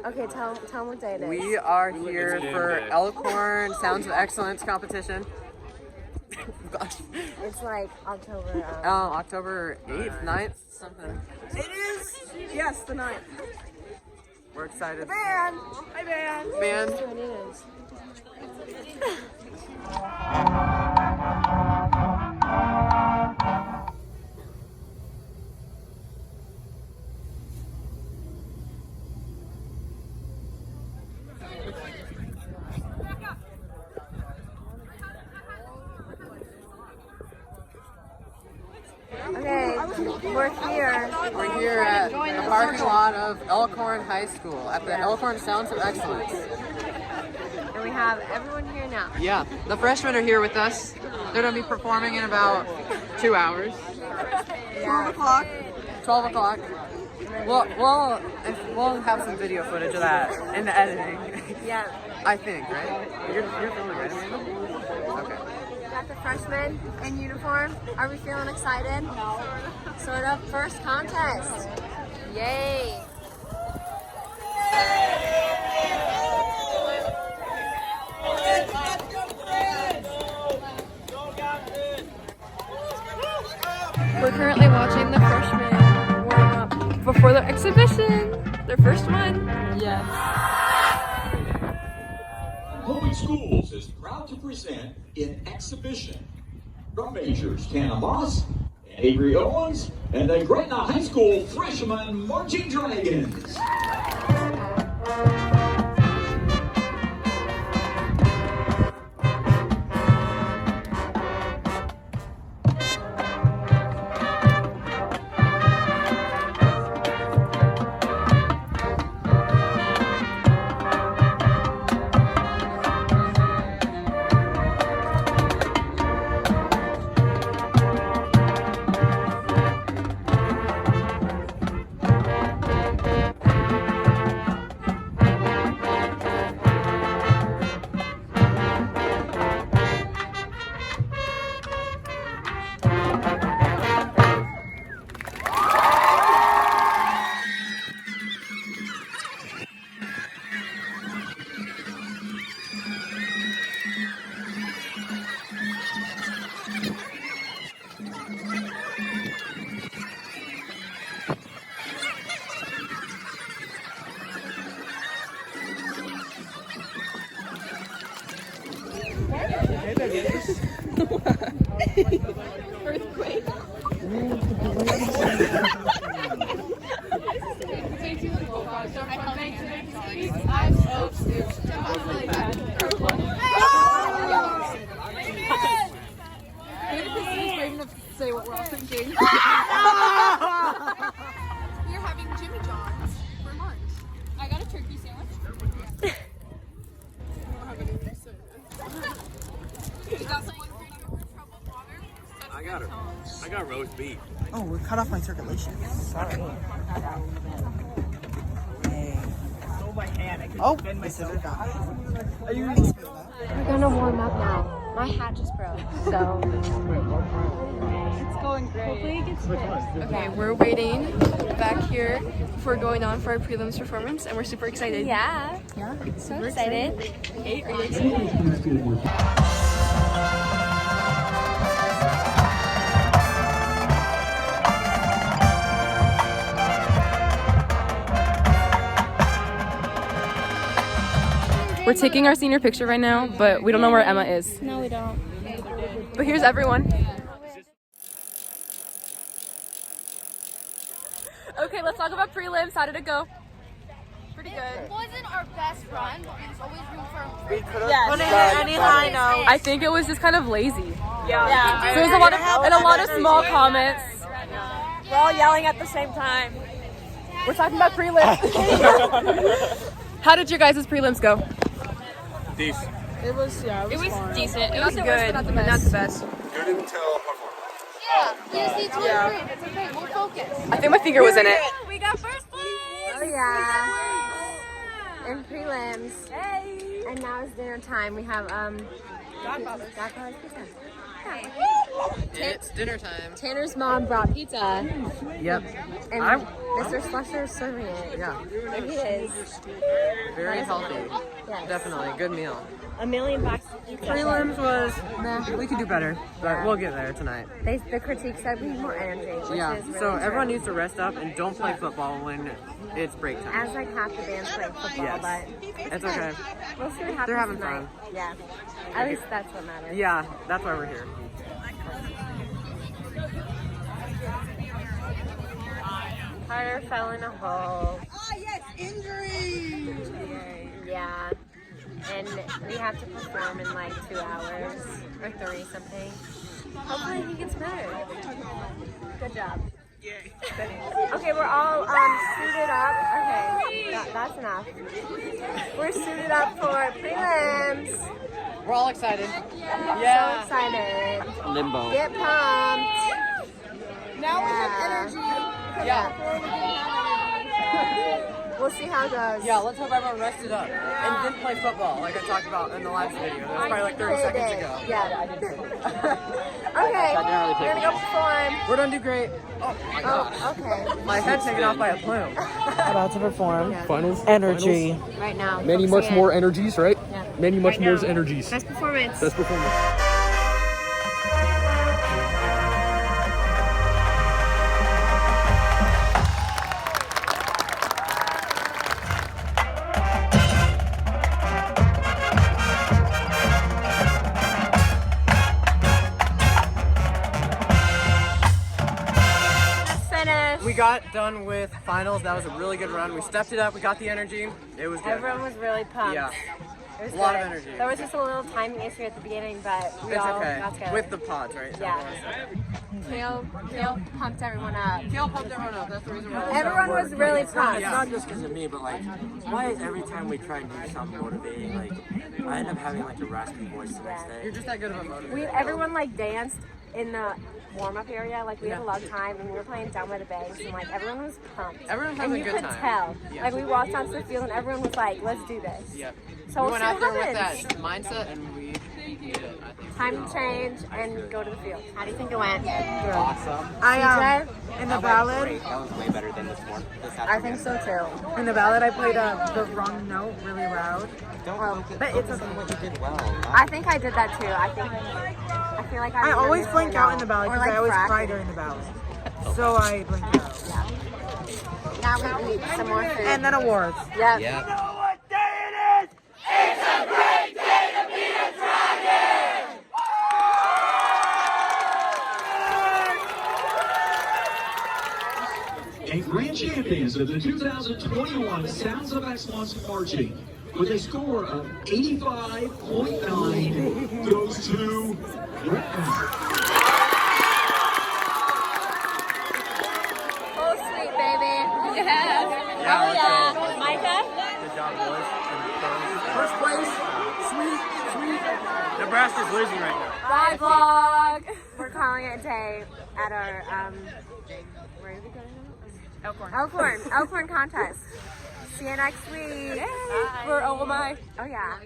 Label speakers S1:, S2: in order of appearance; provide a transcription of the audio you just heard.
S1: Okay, tell them what day it is.
S2: We are here for Elkhorn Sounds of Excellence competition. Gosh.
S1: It's like October.
S2: October 8th, 9th, something.
S3: It is, yes, the 9th.
S2: We're excited.
S3: Band! Hi, band!
S2: Man.
S1: That's what it is. Okay, we're here.
S2: We're here at the parking lot of Elkhorn High School at the Elkhorn Sounds of Excellence.
S1: And we have everyone here now.
S2: Yeah, the freshmen are here with us. They're going to be performing in about 2 hours.
S3: 12 o'clock.
S2: 12 o'clock. We'll have some video footage of that in the editing.
S1: Yeah.
S2: I think, right? You're filming, right, Amanda? Okay.
S1: We got the freshmen in uniform. Are we feeling excited? Sort of. First contest. Yay.
S4: We're currently watching the freshmen warm up before their exhibition. Their first one.
S1: Yes.
S5: Public Schools is proud to present in exhibition drum majors Tana Moss and Avery Owens and the Gretna High School freshman Marching Dragons.
S4: Earthquake. Say what we're all thinking. We're having Jimmy John's for lunch. I got a turkey sandwich. You got someone for troubled water?
S6: I got roast beef.
S3: Oh, we cut off my circulation. Sorry. Oh, my scissors gone. Are you ready?
S1: We're gonna warm up now. My hat just broke, so
S4: It's going great. Hopefully it gets fixed. Okay, we're waiting back here before going on for our prelims performance, and we're super excited.
S1: yeah, so excited.
S4: Hey, are you excited? We're taking our senior picture right now, but we don't know where Emma is.
S1: No, we don't.
S4: But here's everyone. Okay, let's talk about prelims. How did it go? Pretty good.
S7: It wasn't our best run, but there's always room for improvement.
S3: We could have any high notes.
S4: I think it was just kind of lazy.
S3: Yeah.
S4: So it was a lot of small comments.
S3: We're all yelling at the same time.
S4: We're talking about prelims. How did your guys' prelims go?
S6: Decent.
S3: It was
S4: decent. It was good, but not the best.
S6: Good until performance.
S7: Yeah, we just need to improve. It's okay, we'll focus.
S4: I think my finger was in it.
S7: We got first place!
S1: Oh yeah. And prelims. Hey. And now it's dinner time. We have Godfather's pizza.
S2: It's dinner time.
S1: Tanner's mom brought pizza,
S2: Yep.
S1: and
S2: I'm-
S1: Mr. Slusher is serving it.
S2: Yeah.
S1: There he is.
S2: Very healthy.
S1: Yes.
S2: Definitely. Good meal.
S1: $1,000,000 pizza.
S2: Prelims was, we could do better, but we'll get there tonight.
S1: The critique said we need more energy, which
S2: Yeah,
S1: is really
S2: so everyone
S1: true.
S2: needs to rest up and don't play football when it's break time.
S1: As like half the band's playing football,
S2: Yes.
S1: but
S2: It's okay.
S1: we'll see what happens
S2: They're having
S1: tonight.
S2: fun.
S1: Yeah. At least that's what matters.
S2: Yeah, that's why we're here.
S1: Carter fell in a hole.
S3: Oh yes, injury.
S1: Yeah. And we have to perform in like 2 hours or 3 something. Hopefully he gets better. Good job. Okay, we're all suited up. Okay, that's enough. We're suited up for prelims.
S2: We're all excited.
S1: So
S2: Yeah.
S1: excited.
S2: Limbo.
S1: Get pumped.
S3: Now we have energy.
S2: Yeah.
S1: We'll see how it goes.
S2: Yeah, let's hope everyone rested up and didn't play football like I talked about in the last video. That was probably like 30 seconds ago.
S1: Yeah. Okay, we're gonna go perform.
S2: We're gonna do great. Oh my gosh.
S1: Oh, okay.
S2: My head's taken off by a plume.
S8: About to perform.
S6: Finals.
S8: Energy.
S1: Right now.
S6: Many
S1: focusing
S6: much
S1: in.
S6: more energies, right?
S1: Yeah.
S6: Many much
S1: Right
S6: more
S1: now.
S6: energies.
S1: Best performance.
S6: Best performance.
S1: Finished.
S2: We got done with finals. That was a really good run. We stepped it up. We got the energy. It was good.
S1: Everyone was really pumped.
S2: Yeah.
S1: It was
S2: A lot of
S1: good.
S2: energy.
S1: There was just a little timing issue at the beginning, but we
S2: It's
S1: all
S2: okay.
S1: got together.
S2: With the pods, right?
S1: Yeah. Kale pumped everyone up.
S2: Kale pumped everyone up. That's the reason why.
S1: Everyone was really pumped.
S2: Yeah.
S9: Not just because of me, but like, why every time we try and do something motivating, like, I end up having like a raspy voice the next
S2: You're
S9: day.
S2: just that good of a motivator.
S1: Everyone like danced in the warm-up area. Like we had a lot of time, and we were playing down by the banks, and like everyone was pumped.
S2: Everyone was
S1: and
S2: having
S1: you
S2: a good
S1: could
S2: time.
S1: tell.
S2: Yeah.
S1: Like we walked onto the field, and everyone was like, "Let's do this."
S2: Yep.
S1: So
S2: We
S1: we'll
S2: went
S1: see
S2: out
S1: what
S2: there with
S1: happens.
S2: that mindset and we did it, I think.
S1: Time to change and go to the field. How do you think it went?
S9: Awesome.
S8: I in the ballad.
S9: Great. That was way better than this one. This
S1: I think so too.
S8: In the ballad, I played the wrong note really loud.
S9: Don't focus,
S8: but it's
S9: focus on what you did well.
S1: I think I did that too. I feel like I
S8: always
S1: remember
S8: blink
S1: the
S8: out in the
S1: note.
S8: ballad
S1: Or,
S8: because
S1: like,
S8: I always
S1: practice.
S8: cry during the ballad. So I blink out.
S1: Now we eat some more food.
S8: And then awards.
S1: Yep.
S9: Yeah.
S5: And grand champions of the 2021 Sounds of Excellence Marching with a score of 85.9 goes to Gretna.
S1: Oh, sweet baby. Yeah. Oh, yeah. Micah?
S9: Good job, boys.
S6: First place. Sweet, sweet.
S9: Nebraska's losing right now.
S1: Bye, vlog. We're calling it a day at our, where did we go to? Elkhorn contest. See you next week.
S3: For oh my.
S1: Oh, yeah.